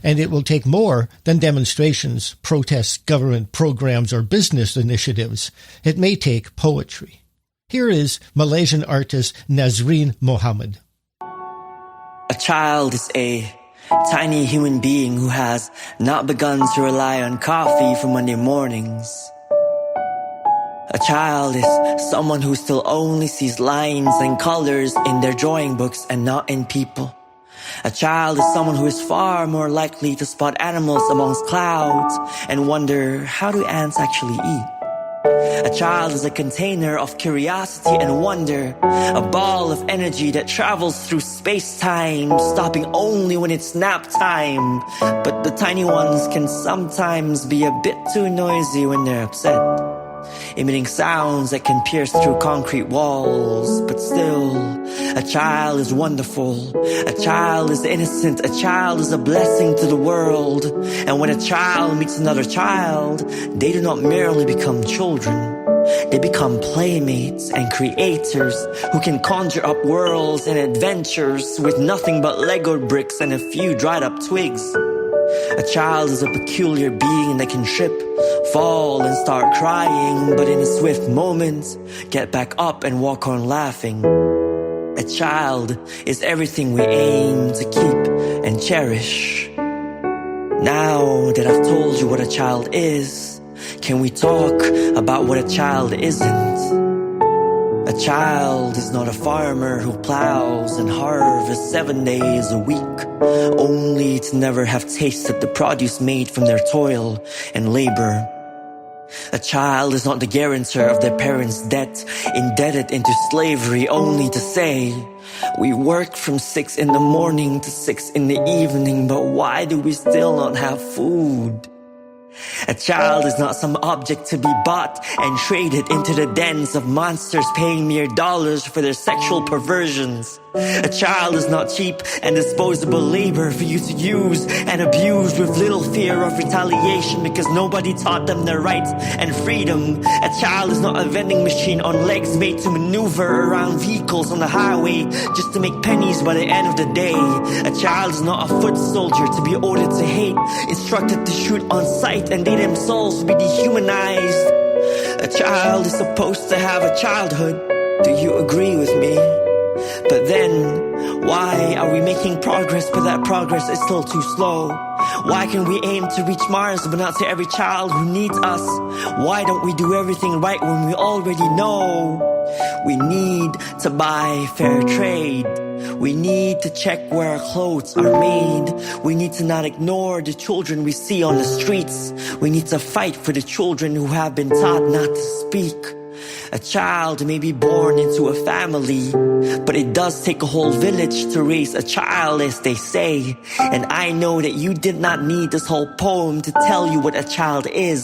And it will take more than demonstrations, protests, government programs, or business initiatives. It may take poetry. Here is Malaysian artist Nazreen Mohammed.
A child is a tiny human being who has not begun to rely on coffee for Monday mornings. A child is someone who still only sees lines and colors in their drawing books and not in people. A child is someone who is far more likely to spot animals amongst clouds and wonder, how do ants actually eat? A child is a container of curiosity and wonder, a ball of energy that travels through space-time, stopping only when it's nap time. But the tiny ones can sometimes be a bit too noisy when they're upset, emitting sounds that can pierce through concrete walls. But still, a child is wonderful. A child is innocent. A child is a blessing to the world. And when a child meets another child, they do not merely become children. They become playmates and creators who can conjure up worlds and adventures with nothing but Lego bricks and a few dried up twigs. A child is a peculiar being that can trip, fall, and start crying, but in a swift moment, get back up and walk on laughing. A child is everything we aim to keep and cherish. Now that I've told you what a child is, can we talk about what a child isn't? A child is not a farmer who plows and harvests 7 days a week, only to never have tasted the produce made from their toil and labor. A child is not the guarantor of their parents' debt, indebted into slavery only to say, we worked from 6 in the morning to 6 in the evening, but why do we still not have food? A child is not some object to be bought and traded into the dens of monsters paying mere dollars for their sexual perversions. A child is not cheap and disposable labor for you to use and abuse with little fear of retaliation because nobody taught them their rights and freedom. A child is not a vending machine on legs made to maneuver around vehicles on the highway just to make pennies by the end of the day. A child is not a foot soldier to be ordered to hate, instructed to shoot on sight, and they themselves will be dehumanized. A child is supposed to have a childhood. Do you agree with me? But then, why are we making progress, but that progress is still too slow? Why can we aim to reach Mars, but not to every child who needs us? Why don't we do everything right when we already know? We need to buy fair trade. We need to check where our clothes are made. We need to not ignore the children we see on the streets. We need to fight for the children who have been taught not to speak. A child may be born into a family, but it does take a whole village to raise a child, as they say. And I know that you did not need this whole poem to tell you what a child is,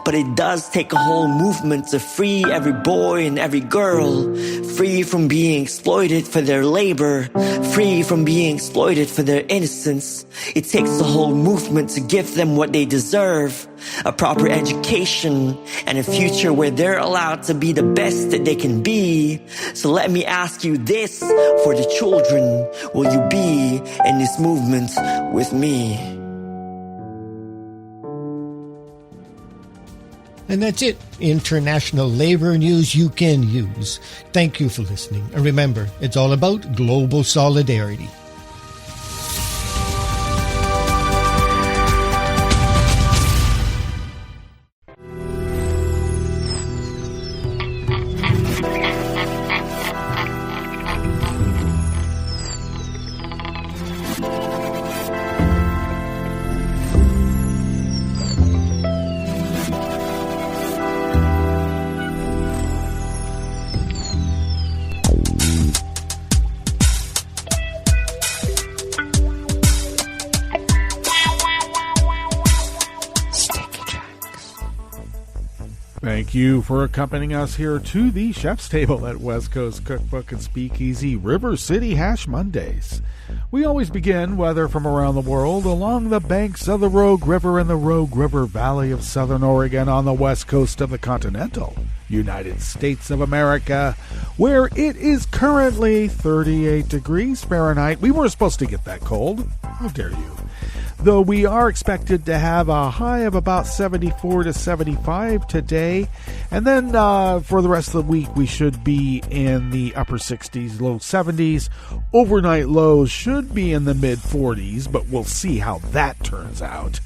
but it does take a whole movement to free every boy and every girl, free from being exploited for their labor, free from being exploited for their innocence. It takes a whole movement to give them what they deserve, a proper education and a future where they're allowed to be the best that they can be. So let me ask you this for the children: will you be in this movement with me?
And that's it. International labor news you can use. Thank you for listening. And remember, it's all about global solidarity.
Thank you for accompanying us here to the chef's table at West Coast Cookbook and Speakeasy River City Hash Mondays. We always begin weather from around the world along the banks of the Rogue River and the Rogue River Valley of Southern Oregon on the west coast of the continental United States of America, where it is currently 38 degrees Fahrenheit. We weren't supposed to get that cold. How dare you? Though we are expected to have a high of about 74 to 75 today. And then for the rest of the week, we should be in the upper 60s, low 70s. Overnight lows should be in the mid 40s, but we'll see how that turns out.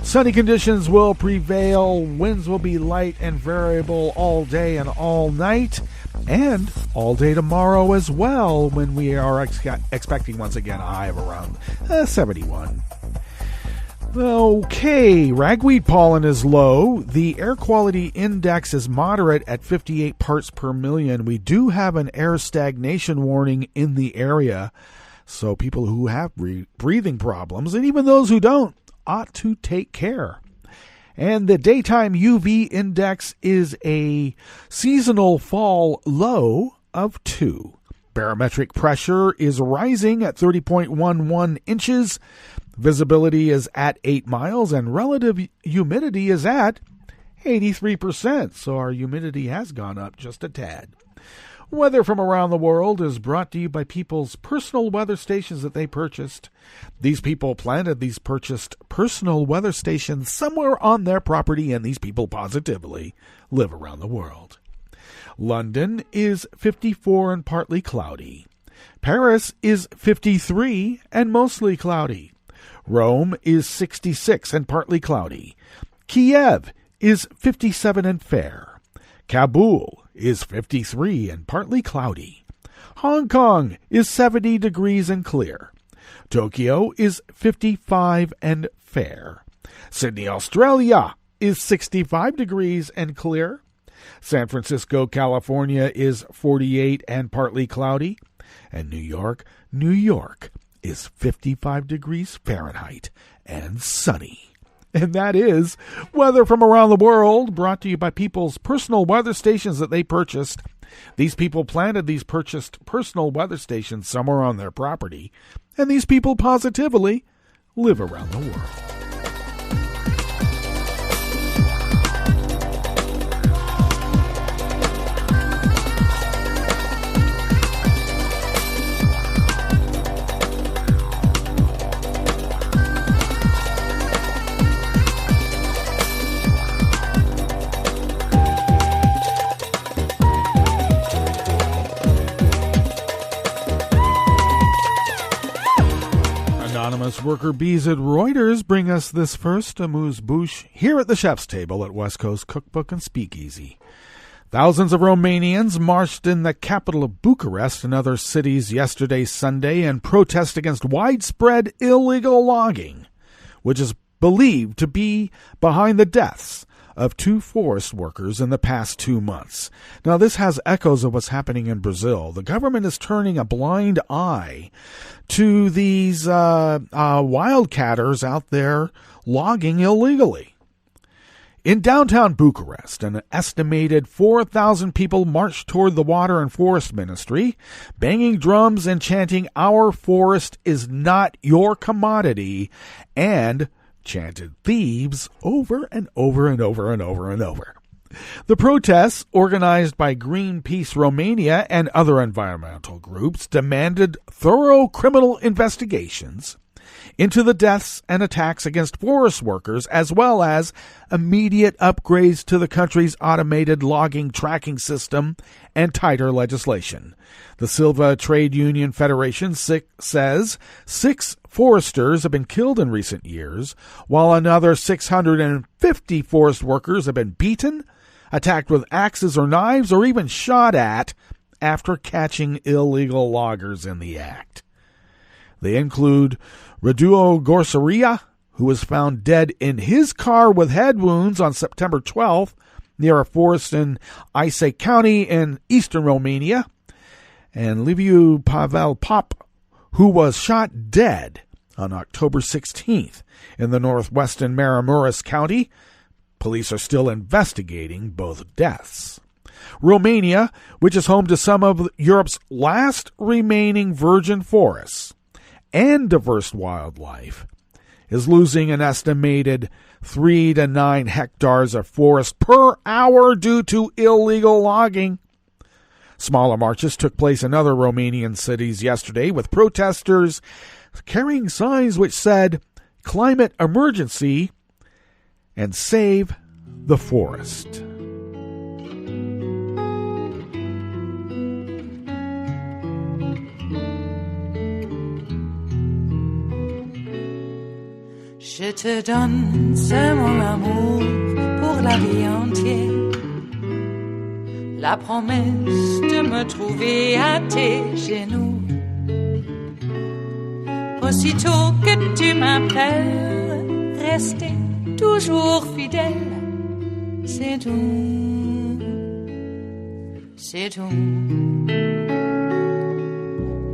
Sunny conditions will prevail. Winds will be light and variable all day and all night. And all day tomorrow as well, when we are expecting once again a high of around 71. Okay, ragweed pollen is low. The air quality index is moderate at 58 parts per million. We do have an air stagnation warning in the area, so people who have breathing problems, and even those who don't, ought to take care. And the daytime UV index is a seasonal fall low of 2. Barometric pressure is rising at 30.11 inches. Visibility is at 8 miles, and relative humidity is at 83%, so our humidity has gone up just a tad. Weather from around the world is brought to you by people's personal weather stations that they purchased. These people planted these purchased personal weather stations somewhere on their property, and these people positively live around the world. London is 54 and partly cloudy. Paris is 53 and mostly cloudy. Rome is 66 and partly cloudy. Kiev is 57 and fair. Kabul is 53 and partly cloudy. Hong Kong is 70 degrees and clear. Tokyo is 55 and fair. Sydney, Australia is 65 degrees and clear. San Francisco, California is 48 and partly cloudy. And New York is 55 degrees Fahrenheit and sunny. And that is weather from around the world, brought to you by people's personal weather stations that they purchased. These people planted these purchased personal weather stations somewhere on their property, and these people positively live around the world. Anonymous worker bees at Reuters bring us this first amuse-bouche here at the chef's table at West Coast Cookbook and Speakeasy. Thousands of Romanians marched in the capital of Bucharest and other cities yesterday, Sunday, in protest against widespread illegal logging, which is believed to be behind the deaths of 2 forest workers in the past 2 months. Now, this has echoes of what's happening in Brazil. The government is turning a blind eye to these wildcatters out there logging illegally. In downtown Bucharest, an estimated 4,000 people marched toward the Water and Forest Ministry, banging drums and chanting, "Our forest is not your commodity," and chanted "thieves" over and over and over and over and over. The protests, organized by Greenpeace Romania and other environmental groups, demanded thorough criminal investigations into the deaths and attacks against forest workers, as well as immediate upgrades to the country's automated logging tracking system and tighter legislation. The Silva Trade Union Federation says 6 foresters have been killed in recent years, while another 650 forest workers have been beaten, attacked with axes or knives, or even shot at after catching illegal loggers in the act. They include Radu Gorsaria, who was found dead in his car with head wounds on September 12th near a forest in Isa County in eastern Romania, and Liviu Pavel Pop, who was shot dead on October 16th in the northwestern Maramureș County. Police are still investigating both deaths. Romania, which is home to some of Europe's last remaining virgin forests and diverse wildlife, is losing an estimated 3 to 9 hectares of forest per hour due to illegal logging. Smaller marches took place in other Romanian cities yesterday, with protesters carrying signs which said "Climate Emergency" and "Save the Forest."
Je te donne ce mon amour pour la vie entière, la promesse de me trouver à tes genoux. Aussitôt que tu m'appelles, rester toujours fidèle, c'est tout, c'est tout.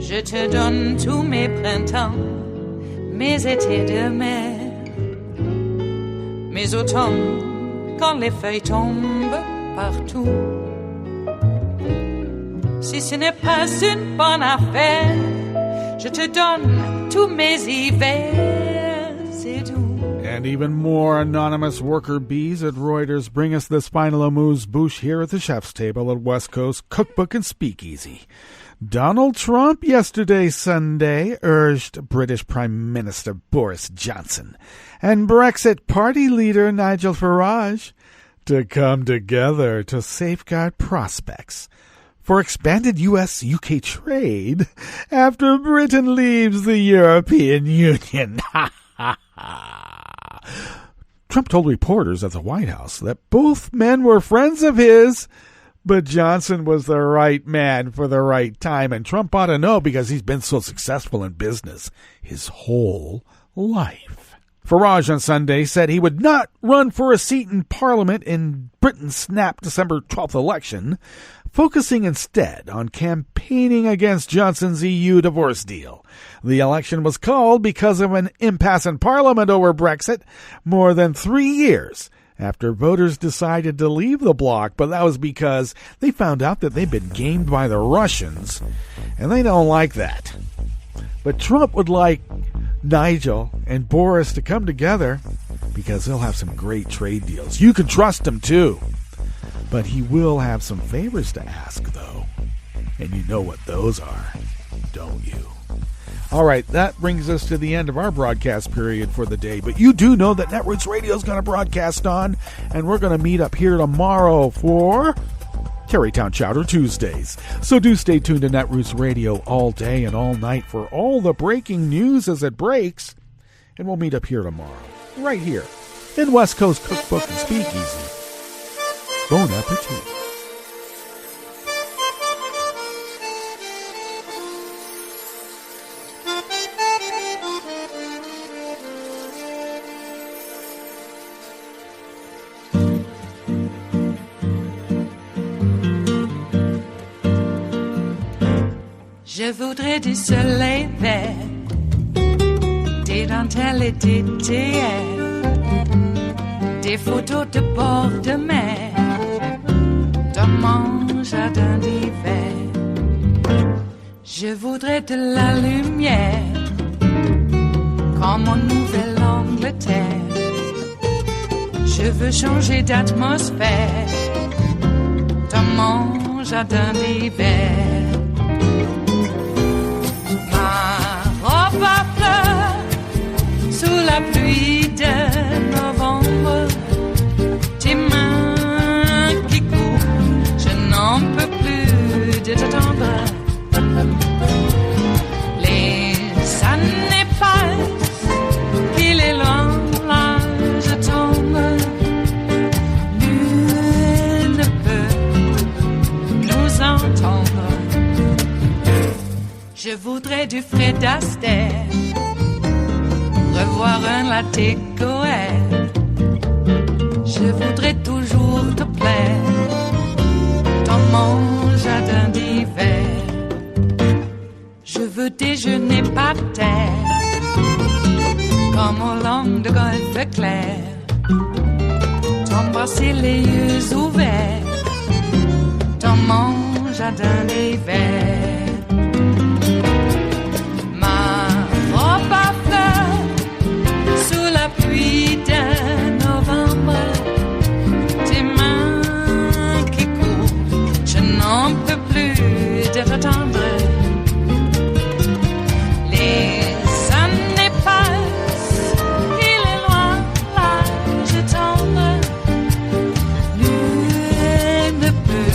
Je te donne tous mes printemps, mes étés de mer, mes automnes quand les feuilles tombent partout. Si ce n'est pas une bonne affaire, je te donne tous mes hivers, c'est tout.
And even more anonymous worker bees at Reuters bring us this final amuse-bouche here at the chef's table at West Coast Cookbook and Speakeasy. Donald Trump yesterday, Sunday, urged British Prime Minister Boris Johnson and Brexit Party leader Nigel Farage to come together to safeguard prospects for expanded U.S.-UK trade after Britain leaves the European Union. Trump told reporters at the White House that both men were friends of his, but Johnson was the right man for the right time, and Trump ought to know because he's been so successful in business his whole life. Farage on Sunday said he would not run for a seat in Parliament in Britain's snap December 12th election, focusing instead on campaigning against Johnson's EU divorce deal. The election was called because of an impasse in Parliament over Brexit more than 3 years after voters decided to leave the bloc, but that was because they found out that they'd been gamed by the Russians, and they don't like that. But Trump would like Nigel and Boris to come together because they'll have some great trade deals. You can trust him, too. But he will have some favors to ask, though. And you know what those are, don't you? All right, that brings us to the end of our broadcast period for the day. But you do know that Netroots Radio is going to broadcast on, and we're going to meet up here tomorrow for Terrytown Chowder Tuesdays. So do stay tuned to Netroots Radio all day and all night for all the breaking news as it breaks. and we'll meet up here tomorrow, right here, in West Coast Cookbook and Speakeasy. Bon appetit.
Je voudrais du soleil vert, des dentelles et des théières, des photos de bord de mer, dans mon jardin d'hiver. Je voudrais de la lumière, comme en Nouvelle-Angleterre. Je veux changer d'atmosphère, dans mon jardin d'hiver. Robe à fleurs, sous la pluie de novembre, tes mains qui courent, je n'en peux plus de t'attendre. Les années passent, il est loin, là je tombe. Nul ne peut nous entendre. Je voudrais du Fred Astaire, revoir un latte Goël. Je voudrais toujours te plaire, dans mon jardin d'hiver. Je veux déjeuner par terre, comme au long de golfe clair. T'embrasser les yeux ouverts, dans mon jardin d'hiver. Pluie de novembre, tes mains qui courent, je n'en peux plus de t'attendre. Les années passent, il est loin, là je tombe. Nul ne peut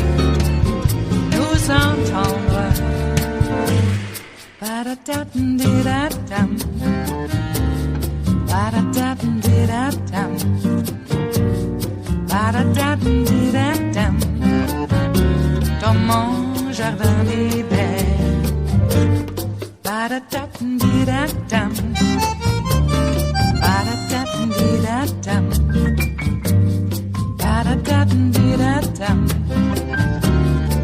nous entendre. Ba-da-da-dum-di-da-dum. Ba-da-da-dum-di-da-dum. Ba-da-da-dum-di-da-dum. Dans mon jardin d'hiver. Ba-da-da-dum-di-da-dum. Ba-da-da-dum-di-da-dum. Ba-da-da-dum-di-da-dum.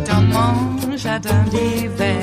Dans mon jardin d'hiver.